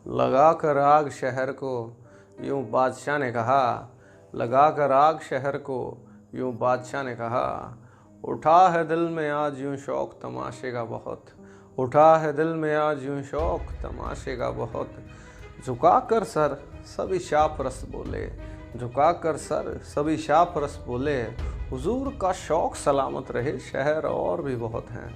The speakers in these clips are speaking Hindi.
लगा कर आग शहर को यूं बादशाह ने कहा। लगा कर आग शहर को यूं बादशाह ने कहा। उठा है दिल में आज यूं शौक तमाशे का बहुत। उठा है दिल में आज यूं शौक तमाशे का बहुत। झुका कर सर सभी शापरस बोले। झुका कर सर सभी शापरस बोले। हुजूर का शौक सलामत रहे, शहर और भी बहुत हैं।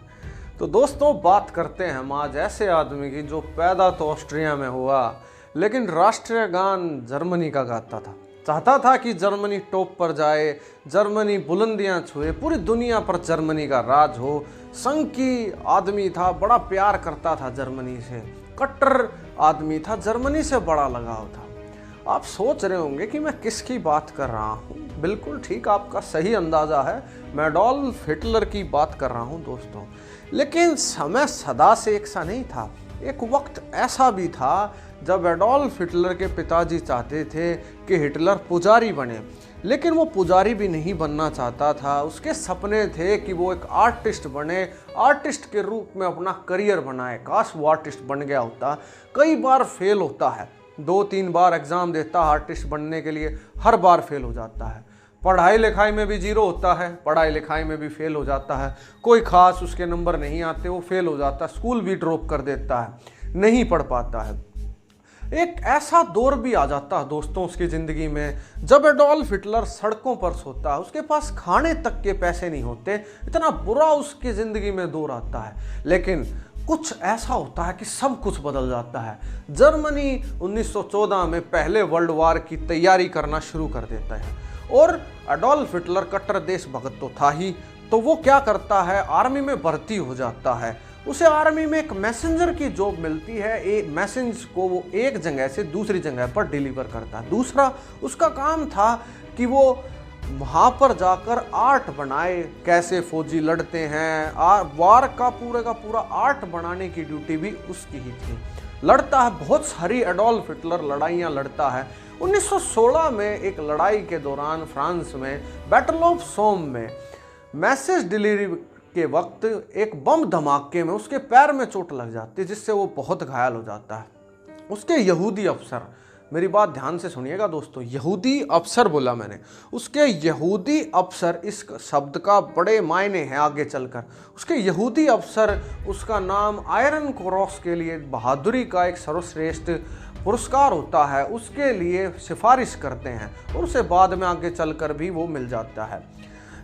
तो दोस्तों, बात करते हैं हम आज ऐसे आदमी की जो पैदा तो ऑस्ट्रिया में हुआ लेकिन राष्ट्रीय गान जर्मनी का गाता था। चाहता था कि जर्मनी टॉप पर जाए, जर्मनी बुलंदियां छुए, पूरी दुनिया पर जर्मनी का राज हो। संघ की आदमी था, बड़ा प्यार करता था जर्मनी से, कट्टर आदमी था, जर्मनी से बड़ा लगाव था। आप सोच रहे होंगे कि मैं किसकी बात कर रहा हूँ। बिल्कुल ठीक, आपका सही अंदाज़ा है, मैं एडोल्फ हिटलर की बात कर रहा हूँ दोस्तों। लेकिन समय सदा से एक सा नहीं था। एक वक्त ऐसा भी था जब एडोल्फ हिटलर के पिताजी चाहते थे कि हिटलर पुजारी बने, लेकिन वो पुजारी भी नहीं बनना चाहता था। उसके सपने थे कि वो एक आर्टिस्ट बने, आर्टिस्ट के रूप में अपना करियर बनाए। काश वो आर्टिस्ट बन गया होता। कई बार फेल होता है, 2-3 बार एग्ज़ाम देता है आर्टिस्ट बनने के लिए, हर बार फेल हो जाता है। पढ़ाई लिखाई में भी जीरो होता है, पढ़ाई लिखाई में भी फेल हो जाता है। कोई खास उसके नंबर नहीं आते, वो फेल हो जाता है, स्कूल भी ड्रॉप कर देता है, नहीं पढ़ पाता है। एक ऐसा दौर भी आ जाता है दोस्तों उसकी ज़िंदगी में जब एडोल्फ हिटलर सड़कों पर सोता है, उसके पास खाने तक के पैसे नहीं होते। इतना बुरा उसकी ज़िंदगी में दौर आता है। लेकिन कुछ ऐसा होता है कि सब कुछ बदल जाता है। जर्मनी 1914 में पहले वर्ल्ड वार की तैयारी करना शुरू कर देता है और एडोल्फ हिटलर कट्टर देशभक्त तो था ही, तो वो क्या करता है, आर्मी में भर्ती हो जाता है। उसे आर्मी में एक मैसेंजर की जॉब मिलती है। एक मैसेज को वो एक जगह से दूसरी जगह पर डिलीवर करता है। दूसरा उसका काम था कि वो वहाँ पर जाकर आर्ट बनाए, कैसे फौजी लड़ते हैं, वार का पूरा आर्ट बनाने की ड्यूटी भी उसकी ही थी। लड़ता है बहुत सारी, एडोल्फ हिटलर लड़ाइयाँ लड़ता है। 1916 में एक लड़ाई के दौरान फ्रांस में बैटल ऑफ सोम में मैसेज डिलीवरी के वक्त एक बम धमाके में उसके पैर में चोट लग जाती है, जिससे वो बहुत घायल हो जाता है। उसके यहूदी अफसर, मेरी बात ध्यान से सुनिएगा दोस्तों, यहूदी अफसर बोला मैंने, उसके यहूदी अफसर, इस शब्द का बड़े मायने हैं आगे चलकर। उसके यहूदी अफसर उसका नाम आयरन क्रॉस के लिए, बहादुरी का एक सर्वश्रेष्ठ पुरस्कार होता है, उसके लिए सिफारिश करते हैं और उसे बाद में आगे चलकर भी वो मिल जाता है।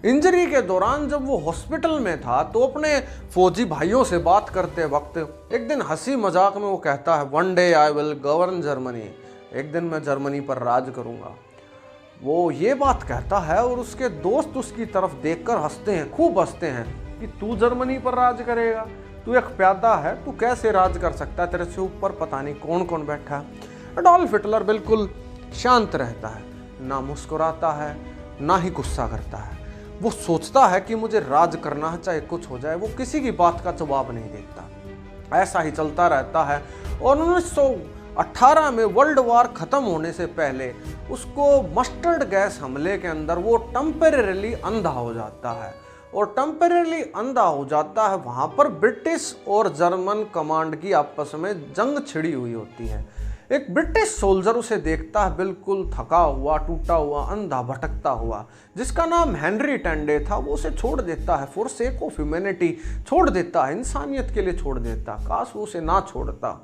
इंजरी के दौरान जब वो हॉस्पिटल में था तो अपने फौजी भाइयों से बात करते वक्त एक दिन हंसी मजाक में वो कहता है, one day I will govern Germany, एक दिन मैं जर्मनी पर राज करूंगा। वो ये बात कहता है और उसके दोस्त उसकी तरफ देखकर हंसते हैं, खूब हंसते हैं कि तू जर्मनी पर राज करेगा, तू एक प्यादा है, तू कैसे राज कर सकता है, तेरे से ऊपर पता नहीं कौन कौन बैठा है। एडोल्फ हिटलर बिल्कुल शांत रहता है, ना मुस्कुराता है ना ही गुस्सा करता है। वो सोचता है कि मुझे राज करना है चाहे कुछ हो जाए। वो किसी की बात का जवाब नहीं देता। ऐसा ही चलता रहता है और 1918 में वर्ल्ड वार खत्म होने से पहले उसको मस्टर्ड गैस हमले के अंदर वो टेम्परेरीली अंधा हो जाता है और टेम्परेरीली अंधा हो जाता है। वहाँ पर ब्रिटिश और जर्मन कमांड की आपस में जंग छिड़ी हुई होती है। एक ब्रिटिश सोल्जर उसे देखता है, बिल्कुल थका हुआ, टूटा हुआ, अंधा, भटकता हुआ, जिसका नाम हेनरी टेंडे था। वो उसे छोड़ देता है, फॉर सेक ऑफ ह्यूमैनिटी छोड़ देता है, इंसानियत के लिए छोड़ देता। काश वो उसे ना छोड़ता।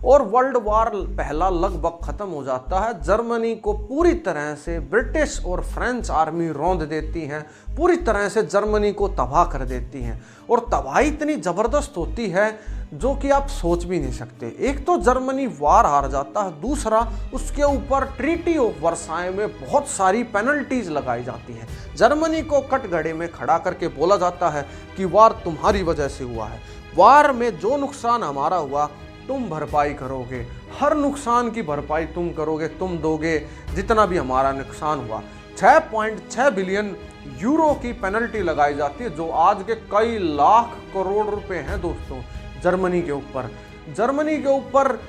और वर्ल्ड वार पहला लगभग खत्म हो जाता है। जर्मनी को पूरी तरह से ब्रिटिश और फ्रेंच आर्मी रौंद देती हैं, पूरी तरह से जर्मनी को तबाह कर देती हैं और तबाही इतनी ज़बरदस्त होती है जो कि आप सोच भी नहीं सकते। एक तो जर्मनी वार हार जाता है, दूसरा उसके ऊपर ट्रीटी ऑफ वर्साय में बहुत सारी पेनल्टीज लगाई जाती हैं। जर्मनी को कटघरे में खड़ा करके बोला जाता है कि वार तुम्हारी वजह से हुआ है, वार में जो नुकसान हमारा हुआ तुम भरपाई करोगे, हर नुकसान की भरपाई तुम करोगे, तुम दोगे जितना भी हमारा नुकसान हुआ। 6.6 बिलियन यूरो की पेनल्टी लगाई जाती है, जो आज के कई लाख करोड़ रुपए हैं दोस्तों। जर्मनी के ऊपर, जर्मनी के ऊपर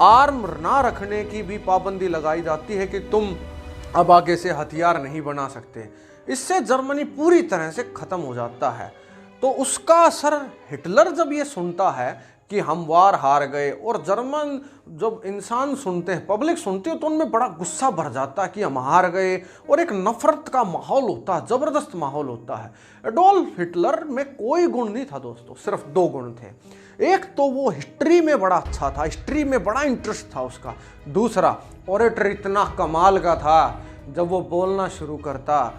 आर्म ना रखने की भी पाबंदी लगाई जाती है कि तुम अब आगे से हथियार नहीं बना सकते। इससे जर्मनी पूरी तरह से खत्म हो जाता है। तो उसका असर हिटलर जब ये सुनता है कि हम वार हार गए, और जर्मन जब इंसान सुनते हैं, पब्लिक सुनती है, तो उनमें बड़ा गुस्सा भर जाता है कि हम हार गए, और एक नफरत का माहौल होता है, जबरदस्त माहौल होता है। एडोल्फ हिटलर में कोई गुण नहीं था दोस्तों, सिर्फ 2 गुण थे। एक तो वो हिस्ट्री में बड़ा अच्छा था, हिस्ट्री में बड़ा इंटरेस्ट था उसका। दूसरा, ओरेटर इतना कमाल का था, जब वो बोलना शुरू करता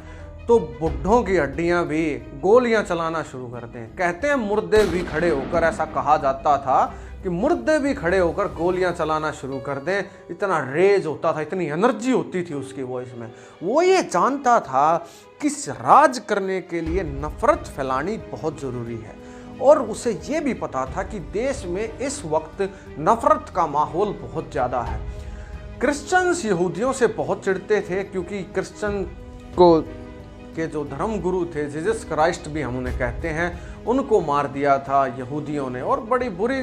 तो बुढ़ों की हड्डियां भी गोलियां चलाना शुरू करते हैं। कहते हैं मुर्दे भी खड़े होकर, ऐसा कहा जाता था कि मुर्दे भी खड़े होकर गोलियां चलाना शुरू कर दें, इतना रेज होता था, इतनी एनर्जी होती थी उसकी वॉइस में। वो ये जानता था कि राज करने के लिए नफरत फैलानी बहुत ज़रूरी है, और उसे ये भी पता था कि देश में इस वक्त नफरत का माहौल बहुत ज़्यादा है। क्रिश्चियंस यहूदियों से बहुत चिढ़ते थे, क्योंकि क्रिश्चियन को के जो धर्म गुरु थे, जीसस क्राइस्ट भी हम उन्हें कहते हैं, उनको मार दिया था यहूदियों ने, और बड़ी बुरी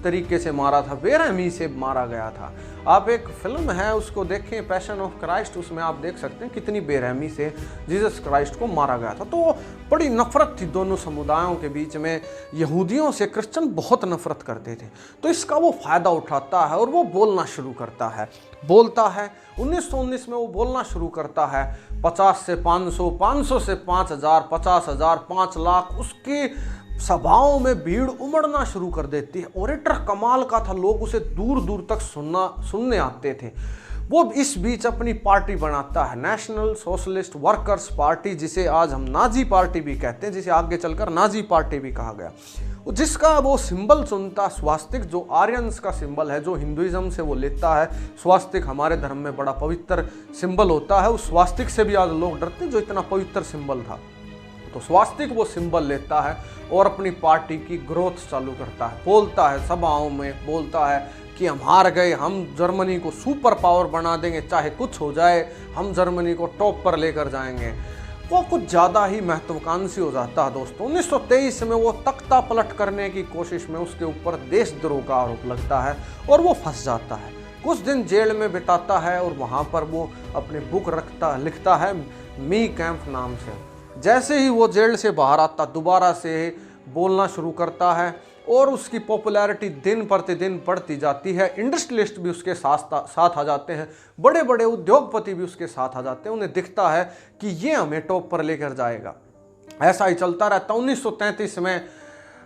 तरीके से मारा था, बेरहमी से मारा गया था। आप एक फिल्म है उसको देखें, पैशन ऑफ क्राइस्ट, उसमें आप देख सकते हैं कितनी बेरहमी से जीसस क्राइस्ट को मारा गया था। तो बड़ी नफरत थी दोनों समुदायों के बीच में। यहूदियों से क्रिश्चियन बहुत नफरत करते थे, तो इसका वो फायदा उठाता है और वो बोलना शुरू करता है। बोलता है 1919 में वो बोलना शुरू करता है, 50 से 500, 500 से 5000, 50,000, 5 लाख, उसकी सभाओं में भीड़ उमड़ना शुरू कर देती है। ओरेटर कमाल का था, लोग उसे दूर दूर तक सुनने आते थे। वो इस बीच अपनी पार्टी बनाता है, नेशनल सोशलिस्ट वर्कर्स पार्टी, जिसे आज हम नाजी पार्टी भी कहते हैं, जिसे आगे चलकर नाजी पार्टी भी कहा गया, जिसका वो सिंबल चुनता, स्वास्तिक, जो आर्यंस का सिंबल है, जो हिंदुइज्म से वो लेता है। स्वास्तिक हमारे धर्म में बड़ा पवित्र सिंबल होता है, उस स्वास्तिक से भी आज लोग डरते, जो इतना पवित्र सिंबल था। तो स्वास्तिक वो सिंबल लेता है और अपनी पार्टी की ग्रोथ चालू करता है। बोलता है सभाओं में, बोलता है कि हम हार गए, हम जर्मनी को सुपर पावर बना देंगे, चाहे कुछ हो जाए, हम जर्मनी को टॉप पर लेकर जाएंगे। वो कुछ ज़्यादा ही महत्वाकांक्षी हो जाता है दोस्तों। 1923 में वो तख्ता पलट करने की कोशिश में उसके ऊपर देशद्रोह का आरोप लगता है और वो फंस जाता है। कुछ दिन जेल में बिताता है और वहाँ पर वो अपनी बुक लिखता है मी कैंप नाम से। जैसे ही वो जेल से बाहर आता, दोबारा से बोलना शुरू करता है और उसकी पॉपुलैरिटी दिन प्रतिदिन बढ़ती जाती है। इंडस्ट्रियलिस्ट भी उसके साथ आ जाते हैं, बड़े बड़े उद्योगपति भी उसके साथ आ जाते हैं। उन्हें दिखता है कि ये हमें टॉप पर लेकर जाएगा। ऐसा ही चलता रहता। 1933 में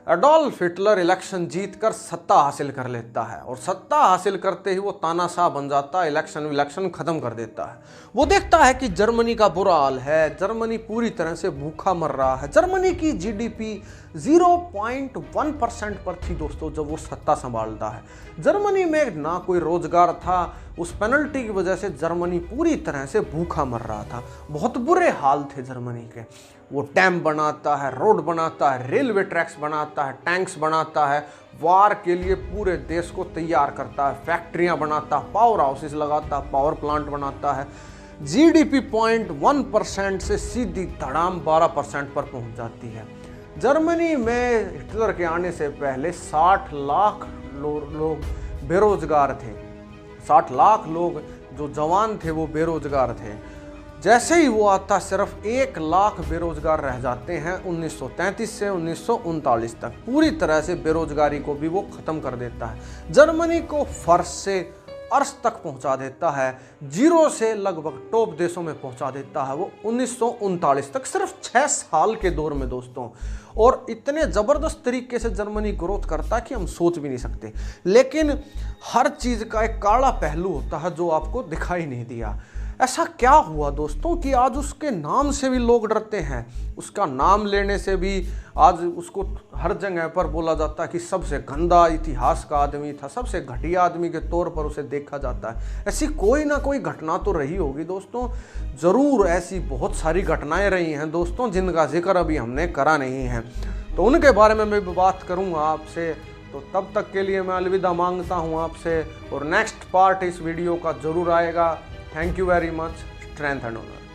एडोल्फ हिटलर इलेक्शन जीतकर सत्ता हासिल कर लेता है और सत्ता हासिल करते ही वो तानाशाह बन जाता है, इलेक्शन खत्म कर देता है। वो देखता है कि जर्मनी का बुरा हाल है, जर्मनी पूरी तरह से भूखा मर रहा है। जर्मनी की जीडीपी 0.1% पर थी दोस्तों जब वो सत्ता संभालता है। जर्मनी में ना कोई रोजगार था, उस पेनल्टी की वजह से जर्मनी पूरी तरह से भूखा मर रहा था। बहुत बुरे हाल थे जर्मनी के। वो डैम बनाता है, रोड बनाता है, रेलवे ट्रैक्स बनाता है, टैंक्स बनाता है, वार के लिए पूरे देश को तैयार करता है, फैक्ट्रियां बनाता है, पावर हाउसेस लगाता है, पावर प्लांट बनाता है। जीडीपी 0.1% से सीधी धड़ाम 12% पर पहुंच जाती है। जर्मनी में हिटलर के आने से पहले 60 लाख लोग बेरोजगार थे। 60 लाख लोग जो जवान थे वो बेरोजगार थे। जैसे ही वो आता सिर्फ 1 लाख बेरोजगार रह जाते हैं। 1933 से 1939 तक पूरी तरह से बेरोजगारी को भी वो खत्म कर देता है। जर्मनी को फर्श से अर्श तक पहुंचा देता है, जीरो से लगभग टॉप देशों में पहुंचा देता है वो 1939 तक, सिर्फ 6 साल के दौर में दोस्तों। और इतने ज़बरदस्त तरीके से जर्मनी ग्रोथ करता है कि हम सोच भी नहीं सकते। लेकिन हर चीज़ का एक काला पहलू होता है जो आपको दिखाई नहीं दिया। ऐसा क्या हुआ दोस्तों कि आज उसके नाम से भी लोग डरते हैं। उसका नाम लेने से भी आज उसको हर जगह पर बोला जाता है कि सबसे गंदा इतिहास का आदमी था, सबसे घटिया आदमी के तौर पर उसे देखा जाता है। ऐसी कोई ना कोई घटना तो रही होगी दोस्तों, ज़रूर ऐसी बहुत सारी घटनाएं रही हैं दोस्तों जिनका जिक्र अभी हमने करा नहीं है, तो उनके बारे में मैं बात करूँगा आपसे। तो तब तक के लिए मैं अलविदा मांगता हूँ आपसे, और नेक्स्ट पार्ट इस वीडियो का ज़रूर आएगा। Thank you very much. Strength and honor.